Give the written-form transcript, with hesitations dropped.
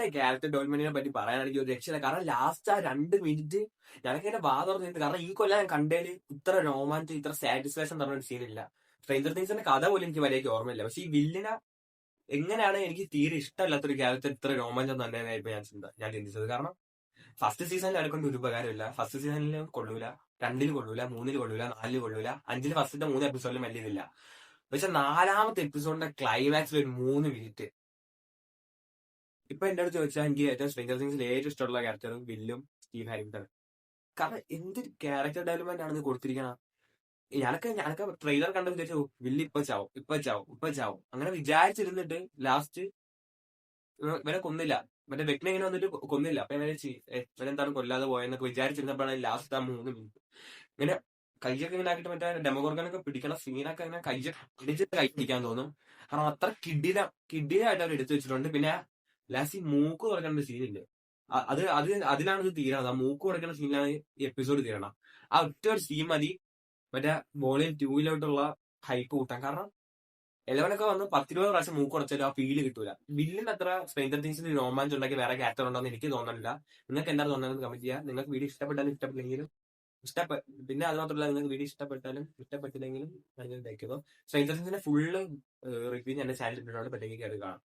വില്ലിന്റെ character ഡെവലപ്മെന്റിനെ പറ്റി പറയാനാണെങ്കിൽ ഒരു രക്ഷയില്ല. കാരണം ലാസ്റ്റ് ആ 2 മിനിറ്റ് ഞാനൊക്കെ എന്റെ വാ തുറന്നിട്ട്, കാരണം ഈ കൊല്ലം ഞാൻ കണ്ടേല് ഇത്ര രോമാഞ്ചം, ഇത്ര സാറ്റിസ്ഫാക്ഷൻ പറഞ്ഞ ഒരു സീനില്ല. സ്ട്രേഞ്ചർ തിങ്സിന്റെ കഥ പോലും എനിക്ക് വലിയ ഓർമ്മയില്ല. പക്ഷെ ഈ വില്ലിനെ എങ്ങനെയാണ് എനിക്ക് തീരെ ഇഷ്ടമല്ലാത്തൊരു ക്യാരക്ടർ ഇത്ര രോമാഞ്ചം തന്നെയായിരുന്നു ഞാൻ ചിന്തിച്ചത്. കാരണം ഫസ്റ്റ് സീസണിൽ എടുക്കേണ്ട ഒരു ഉപകാരമില്ല. ഫസ്റ്റ് സീസണിൽ കൊള്ളൂല, 2-ൽ കൊള്ളൂല, 3-ൽ കൊള്ളൂല, 4-ൽ കൊള്ളൂല, 5-ൽ ഫസ്റ്റത്തെ 3 എപ്പിസോഡിലും വലിയ ഇതില്ല. പക്ഷെ 4-ാമത്തെ എപ്പിസോഡിന്റെ ക്ലൈമാക്സിൽ ഒരു 3 മിനിറ്റ് ഇപ്പൊ എന്റെ അടുത്ത് ചോദിച്ചാൽ എനിക്ക് ഏറ്റവും സ്ട്രേഞ്ചർ തിങ്സിൽ ഏറ്റവും ഇഷ്ടമുള്ള ക്യാരക്ടർ വില്ലും സ്റ്റീവ് ഹാരിങ്ടൺ. കാരണം എന്തൊരു ക്യാരക്ടർ ഡെവലപ്മെന്റ് ആണ് ഇത് കൊടുത്തിരിക്കണം. ഞാനൊക്കെ ട്രെയിലർ കണ്ടു വിചാരിച്ചു വില്ല് ഇപ്പൊ ചാവും അങ്ങനെ വിചാരിച്ചിരുന്നിട്ട് ലാസ്റ്റ് ഇവനെ കൊന്നില്ല. മറ്റേ വ്യക്തി ഇങ്ങനെ വന്നിട്ട് കൊന്നില്ല. അപ്പൊ ഞാൻ വിചാരിച്ചു ഇവനെന്താണ് കൊല്ലാതെ പോയെന്നൊക്കെ വിചാരിച്ചിരുന്നപ്പോഴാണ് ലാസ്റ്റ് ആ 3 മിനിറ്റ് ഇങ്ങനെ കൈയൊക്കെ ഇങ്ങനെ ആക്കിയിട്ട് മറ്റേ ഡെമോഗോർഗനൊക്കെ പിടിക്കണ സീനൊക്കെ ഇങ്ങനെ കൈയൊക്കെ പിടിച്ച് കൈ പിടിക്കാൻ തോന്നും. കാരണം അത്ര കിഡിലായിട്ട് അവർ എടുത്തു വെച്ചിട്ടുണ്ട്. പിന്നെ ലാസ്റ്റ് ഈ മൂക്ക് തുറക്കേണ്ട സീനില്ലേ, അതിലാണ് ഇത് തീരണത്. ആ മൂക്ക് തുറക്കുന്ന സീനിലാണ് ഈ എപ്പിസോഡ് തീരണം. ആ ഒറ്റ ഒരു സീൻ മതി മറ്റേ വോളിയം 2-ലോട്ടുള്ള ഹൈപ്പ് കൂട്ടാൻ. കാരണം 11 വന്ന് 10-20 പ്രാവശ്യം മൂക്ക് ഉടച്ചാലും ആ ഫീല് കിട്ടൂല. വില്ലിന് അത്ര സ്ട്രേഞ്ചർ തിങ്സിന് രോമാഞ്ചം ഉണ്ടാക്കി വേറെ ക്യാരക്ടർ ഉണ്ടോന്ന് എനിക്ക് തോന്നുന്നില്ല. നിങ്ങൾക്ക് എന്താണ് തോന്നുന്നത് കമന്റ് ചെയ്യുക. നിങ്ങൾക്ക് വീഡിയോ ഇഷ്ടപ്പെട്ടാലും ഇഷ്ടപ്പെട്ടില്ലെങ്കിലും പിന്നെ അത് മാത്രമല്ല, നിങ്ങൾക്ക് വീഡിയോ ഇഷ്ടപ്പെട്ടാലും ഇഷ്ടപ്പെട്ടില്ലെങ്കിലും സ്ട്രേഞ്ചർ തിങ്സിന്റെ ഫുള്ള് റിവ്യൂ എന്റെ ചാനലിൽ ഇട്ടിട്ടുണ്ട്. പറ്റുമെങ്കിൽ കയറി കാണാം.